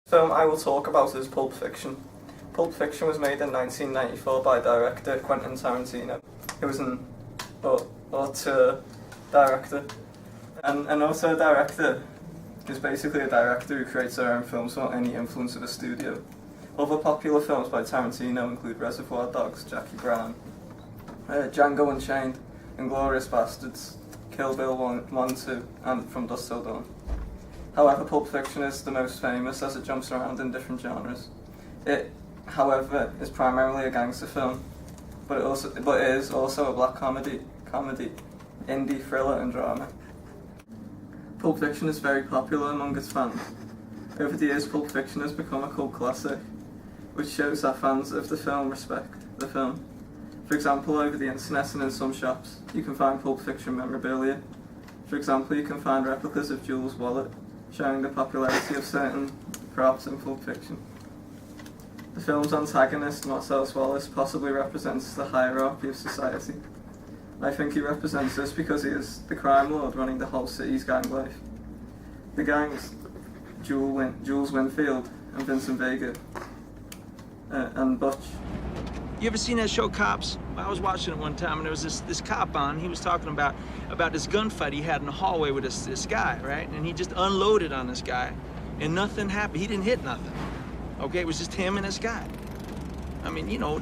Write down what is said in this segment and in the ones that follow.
Film I will talk about is Pulp Fiction. Pulp Fiction was made in 1994 by director Quentin Tarantino. He was an auteur director. And an auteur director is basically a director who creates their own films without any influence of a studio. Other popular films by Tarantino include Reservoir Dogs, Jackie Brown, Django Unchained, Inglourious Basterds, Kill Bill 1, 2, and From Dusk Till Dawn. However, Pulp Fiction is the most famous as it jumps around in different genres. It, however, is primarily a gangster film, but it is also a black comedy, indie thriller and drama. Pulp Fiction is very popular among its fans. Over the years, Pulp Fiction has become a cult classic, which shows that fans of the film respect the film. For example, over the internet and in some shops, you can find Pulp Fiction memorabilia. For example, you can find replicas of Jules' wallet, showing the popularity of certain props in Pulp Fiction. The film's antagonist, Marcellus Wallace, possibly represents the hierarchy of society. I think he represents this because he is the crime lord running the whole city's gang life. The gangs, Jules Winfield and Vincent Vega, and Butch. You ever seen that show Cops? I was watching it one time and there was this cop on. He was talking about this gunfight he had in the hallway with this guy, right? And he just unloaded on this guy and nothing happened. He didn't hit nothing. Okay, it was just him and this guy. I mean, you know,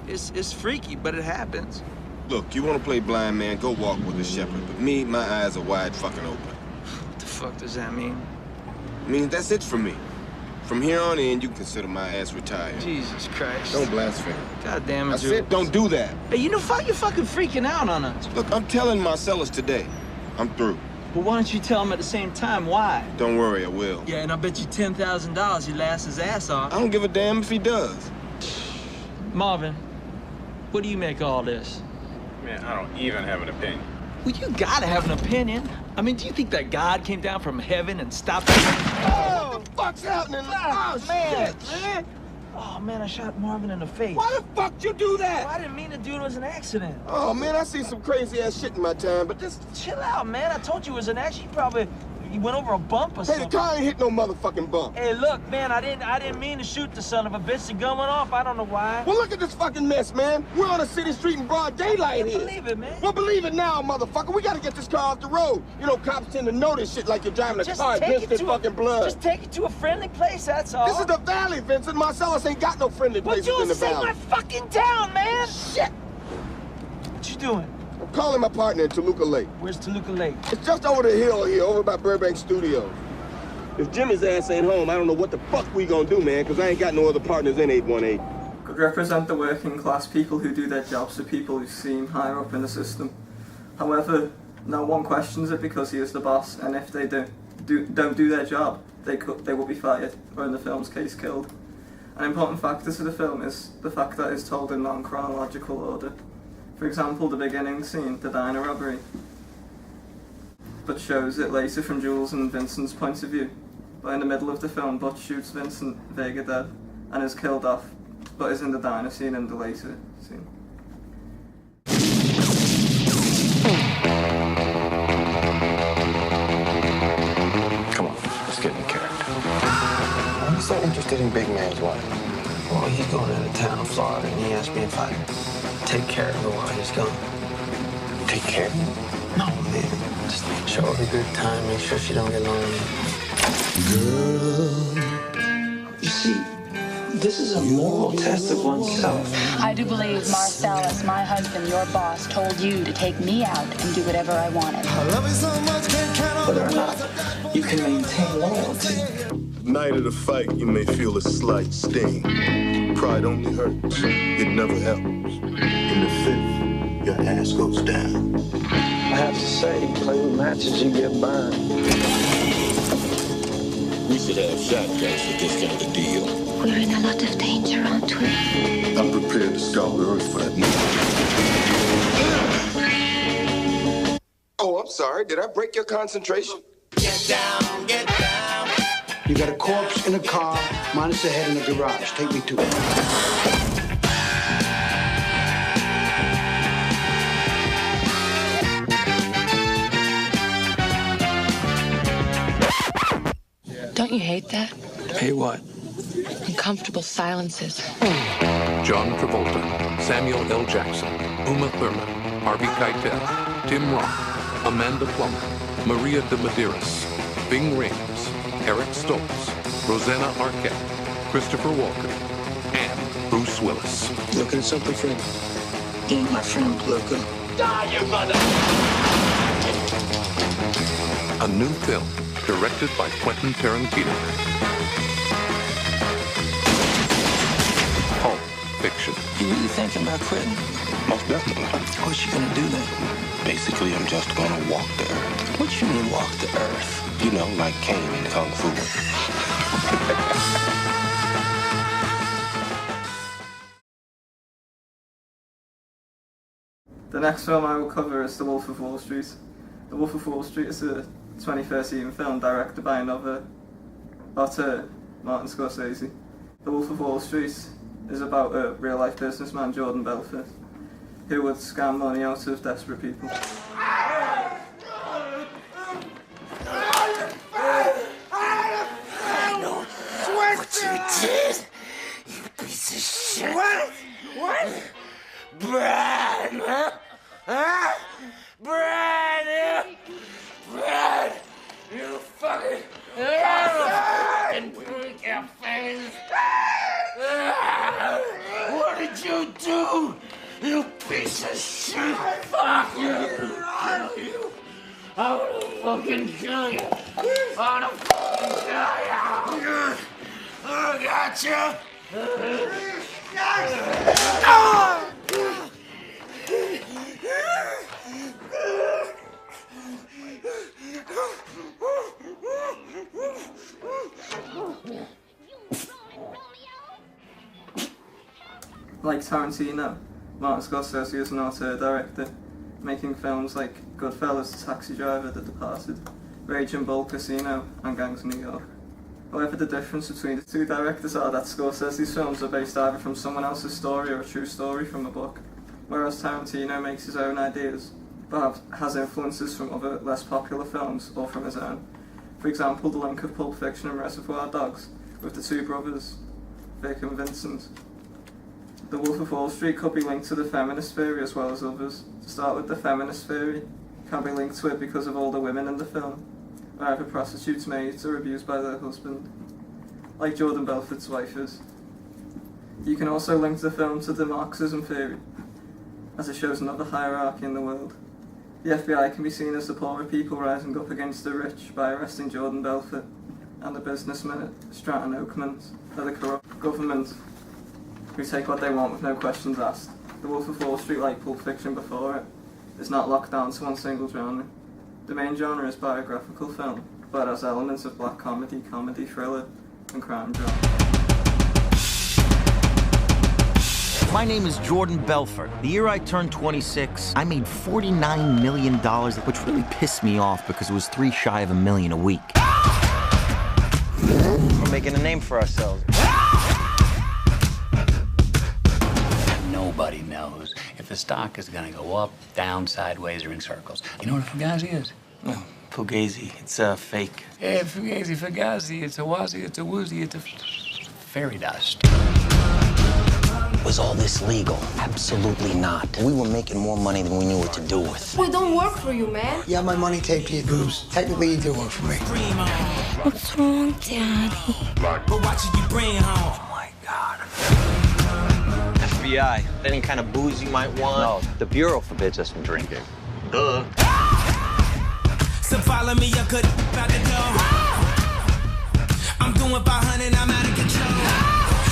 it's freaky, but it happens. Look, you want to play blind man, go walk with the shepherd. But me, my eyes are wide fucking open. What the fuck does that mean? I mean, that's it for me. From here on in, you can consider my ass retired. Jesus Christ. Don't blaspheme. God damn it, I said don't do that. Hey, you know, you're fucking freaking out on us. Look, I'm telling Marcellus today. I'm through. Well, why don't you tell him at the same time why? Don't worry, I will. Yeah, and I bet you $10,000 he'll laugh his ass off. I don't give a damn if he does. Marvin, what do you make of all this? Man, I don't even have an opinion. Well, you gotta have an opinion. I mean, do you think that God came down from heaven and stopped us? Oh, what the fuck's happening? Oh, man, shit. man. Oh, man, I shot Marvin in the face. Why the fuck you do that? Well, I didn't mean to do it. It was an accident. Oh, man, I seen some crazy-ass shit in my time, but just... Chill out, man. I told you it was an accident. You went over a bump or Hey, something. the car ain't hit no motherfucking bump. Hey, look, man, I didn't mean to shoot the son of a bitch. The gun went off. I don't know why. Well, look at this fucking mess, man. We're on a city street in broad daylight here. Believe it, man. Well, believe it now, motherfucker. We gotta get this car off the road. You know, cops tend to know this shit like you're driving a car against their fucking blood. Just take it to a friendly place, that's all. This is the valley, Vincent. Marcellus ain't got no friendly places in the valley. But you my fucking town, man. Shit. What you doing? I'm calling my partner in Toluca Lake. Where's Toluca Lake? It's just over the hill here, over by Burbank Studios. If Jimmy's ass ain't home, I don't know what the fuck we gonna do, man, because I ain't got no other partners in 818. Could represent the working class people who do their jobs to people who seem higher up in the system. However, no one questions it because he is the boss, and if they don't do their job, they will be fired, or in the film's case, killed. An important factor to the film is the fact that it's told in non-chronological order. For example, the beginning scene, the diner robbery, but shows it later from Jules and Vincent's point of view. But in the middle of the film, Butch shoots Vincent Vega dead and is killed off, but is in the diner scene in the later scene. Come on, let's get in character. Why are you so interested in Big Man's wife? Well, he's going out of town in Florida, and he asked me if I'd take care of her while he's gone. Take care of him? No, man. Just show her a good time, make sure she don't get lonely. Girl, you see, this is a moral test of oneself. I do believe Marcellus, my husband, your boss, told you to take me out and do whatever I wanted. I love you so much, can't count on Whether or not you can maintain loyalty. Night of the fight, you may feel a slight sting. Pride only hurts, it never helps. In the fifth, your ass goes down. I have to say, play with matches, you get burned. We should have shotguns for this kind of deal. We're in a lot of danger, aren't we? I'm prepared to scour the earth for that moment. Oh, I'm sorry. Did I break your concentration? Get down, get down. You got a corpse in a car, minus the head in the garage. Take me to it. Don't you hate that? Pay what? Uncomfortable silences. John Travolta, Samuel L. Jackson, Uma Thurman, Harvey Keitel, Tim Roth, Amanda Plummer, Maria de Medeiros, Ving Rhames, Eric Stoltz, Rosanna Arquette, Christopher Walken, and Bruce Willis. Looking at something, friend? Ain't my friend looking. Die, you mother! A new film directed by Quentin Tarantino. Pulp Fiction. You really thinking about quitting? Most definitely. What you gonna do then? Basically, I'm just gonna walk the earth. What you mean walk the earth? You know, like Kane in Kung Fu. The next film I will cover is The Wolf of Wall Street. The Wolf of Wall Street is a 2013 film directed by another author, Martin Scorsese. The Wolf of Wall Street is about a real-life businessman, Jordan Belfort, who would scam money out of desperate people. What you did, you piece of shit. What? Brad, huh? Huh? Brad, you fucking break your face. What did you do, you piece of shit? Fuck you. I wanna fucking kill you. I wanna fucking kill you. I got you. Like Tarantino, Martin Scorsese is an auteur-director, making films like Goodfellas, Taxi Driver, The Departed, Raging Bull, Casino, and Gangs of New York. However, the difference between the two directors are that Scorsese's films are based either from someone else's story or a true story from a book, whereas Tarantino makes his own ideas, but has influences from other less popular films or from his own. For example, the link of Pulp Fiction and Reservoir Dogs with the two brothers, Vic and Vincent. The Wolf of Wall Street could be linked to the feminist theory as well as others. To start with, the feminist theory can be linked to it because of all the women in the film are either prostitutes, maids, or abused by their husband, like Jordan Belfort's wife is. You can also link the film to the Marxism theory, as it shows another hierarchy in the world. The FBI can be seen as the poorer people rising up against the rich by arresting Jordan Belfort, and the businessmen at Stratton Oakmont are the corrupt government who take what they want with no questions asked. The Wolf of Wall Street, like Pulp Fiction before it, is not locked down to one single genre. The main genre is biographical film, but has elements of black comedy, comedy thriller, and crime drama. My name is Jordan Belfort. The year I turned 26, I made $49 million, which really pissed me off because it was 3 shy of $1 million a week. We're making a name for ourselves. Nobody knows if the stock is gonna go up, down, sideways, or in circles. You know what a Fugazi is? No, Fugazi. It's fake. Yeah, Fugazi, Fugazi. It's a wazi, it's a woozy, it's a fairy dust. Was all this legal? Absolutely not. We were making more money than we knew what to do with. We don't work for you, man. You have my money taped to your boobs. Technically, you do work for me. What's wrong, Daddy? But watching you bring home. Oh my God. FBI. Any kind of booze you might want? No, the Bureau forbids us from drinking. Duh. So follow me, you could out the door. I'm doing 500, I'm out of control.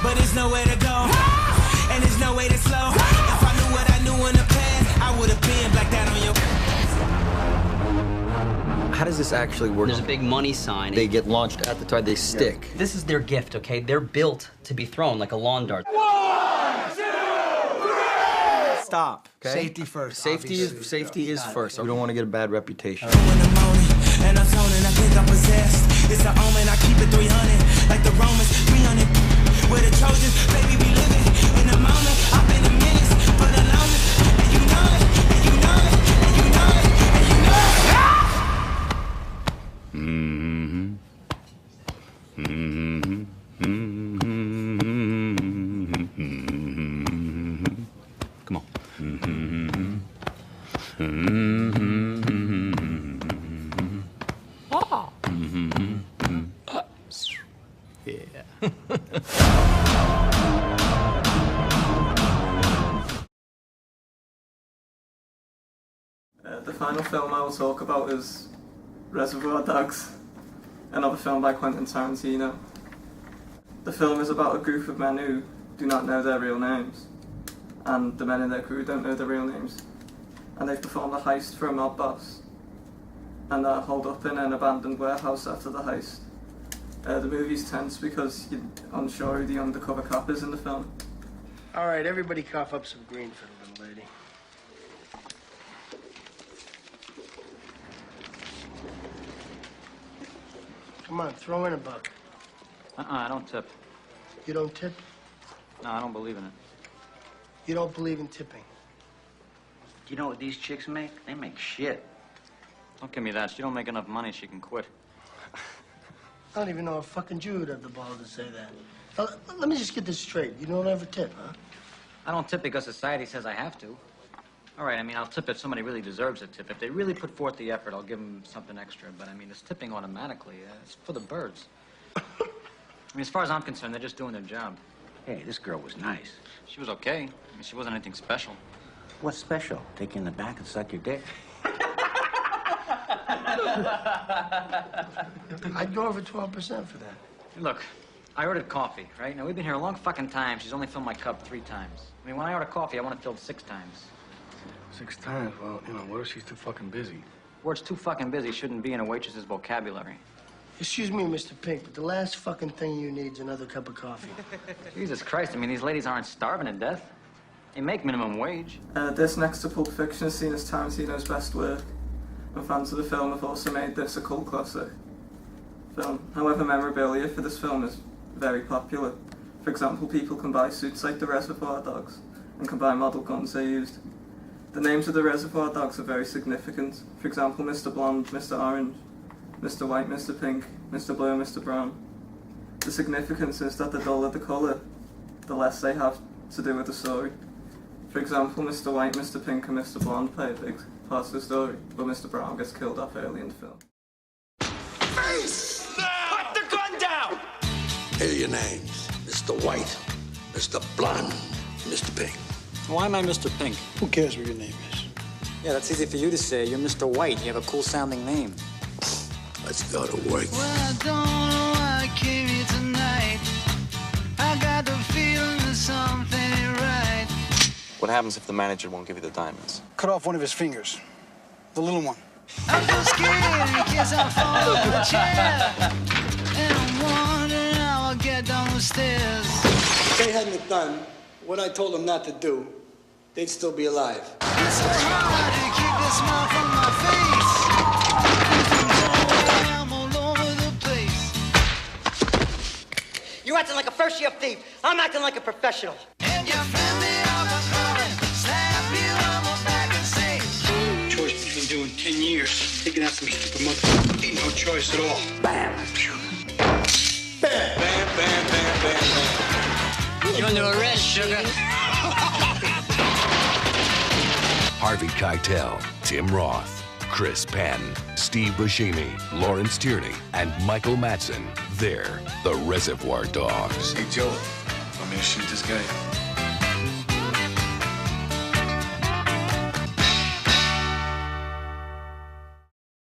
But there's nowhere to go, and there's no way to slow. If I knew what I knew in the past, I would have been like that on your. How does this actually work? There's a big money sign. They get launched at the time, they stick. This is their gift, okay? They're built to be thrown like a lawn dart. 1, 2, 3. Stop. Okay? Safety first. Safety is first. We don't want to get a bad reputation. In the morning, and I'm zoning, I think I'm possessed. It's an omen, I keep it 300, like the Romans, 300. We're the Trojans, baby, we living in the moment. I've been a menace for the longest, and you know it, and you know it, and you know it, and you know it. Mm-hmm. Mm-hmm. Yeah. The final film I will talk about is Reservoir Dogs, another film by Quentin Tarantino. The film is about a group of men who do not know their real names, and the men in their crew don't know their real names, and they've performed a heist for a mob boss, and are holed up in an abandoned warehouse after the heist. The movie's tense because you're unsure who the undercover cop is in the film. All right, everybody cough up some green for the little lady. Come on, throw in a buck. I don't tip. You don't tip? No, I don't believe in it. You don't believe in tipping? You know what these chicks make? They make shit. Don't give me that. She don't make enough money, she can quit. I don't even know a fucking Jew would have the balls to say that. Now, let me just get this straight. You don't ever tip, huh? I don't tip because society says I have to. All right, I mean, I'll tip if somebody really deserves a tip. If they really put forth the effort, I'll give them something extra. But, I mean, it's tipping automatically. It's for the birds. I mean, as far as I'm concerned, they're just doing their job. Hey, this girl was nice. She was okay. I mean, she wasn't anything special. What's special? Take you in the back and suck your dick? I'd go over 12% for that. Look, I ordered coffee, right? Now, we've been here a long fucking time. She's only filled my cup 3 times. I mean, when I order coffee, I want it filled 6 times. 6 times? Well, you know, what if she's too fucking busy? Words too fucking busy shouldn't be in a waitress's vocabulary. Excuse me, Mr. Pink, but the last fucking thing you need is another cup of coffee. Jesus Christ, I mean, these ladies aren't starving to death. They make minimum wage. This, next to Pulp Fiction, is seen as Tarantino's best work, and fans of the film have also made this a cult classic film. However, memorabilia for this film is very popular. For example, people can buy suits like the Reservoir Dogs, and can buy model guns they used. The names of the Reservoir Dogs are very significant. For example, Mr. Blonde, Mr. Orange, Mr. White, Mr. Pink, Mr. Blue, Mr. Brown. The significance is that the duller the colour, the less they have to do with the story. For example, Mr. White, Mr. Pink, and Mr. Blonde play a big part of the story, but Mr. Brown gets killed off early in the film. Face! Put the gun down! Here are your names. Mr. White, Mr. Blonde, Mr. Pink. Why am I Mr. Pink? Who cares what your name is? Yeah, that's easy for you to say. You're Mr. White. You have a cool-sounding name. Let's go to work. Well, I don't know why I came here tonight. I got the feeling that something ain't right. What happens if the manager won't give you the diamonds? Cut off one of his fingers. The little one. I'm so scared in case I fall off the chair. And I'm wondering how I'll get down the stairs. If they hadn't done what I told them not to do, they'd still be alive. It's so hard to keep the smile from my face. I'm all over the place. You're acting like a first-year thief. I'm acting like a professional. And you found me out the morning, slap you on my back and say, Choice he's been doing 10 years. Taking out some stupid mother. Ain't no choice at all. Bam. Bam, bam, bam, bam, bam, bam. You're under arrest, sugar. Harvey Keitel, Tim Roth, Chris Penn, Steve Buscemi, Lawrence Tierney, and Michael Madsen. They're the Reservoir Dogs. Hey, Joe, want me to shoot this guy?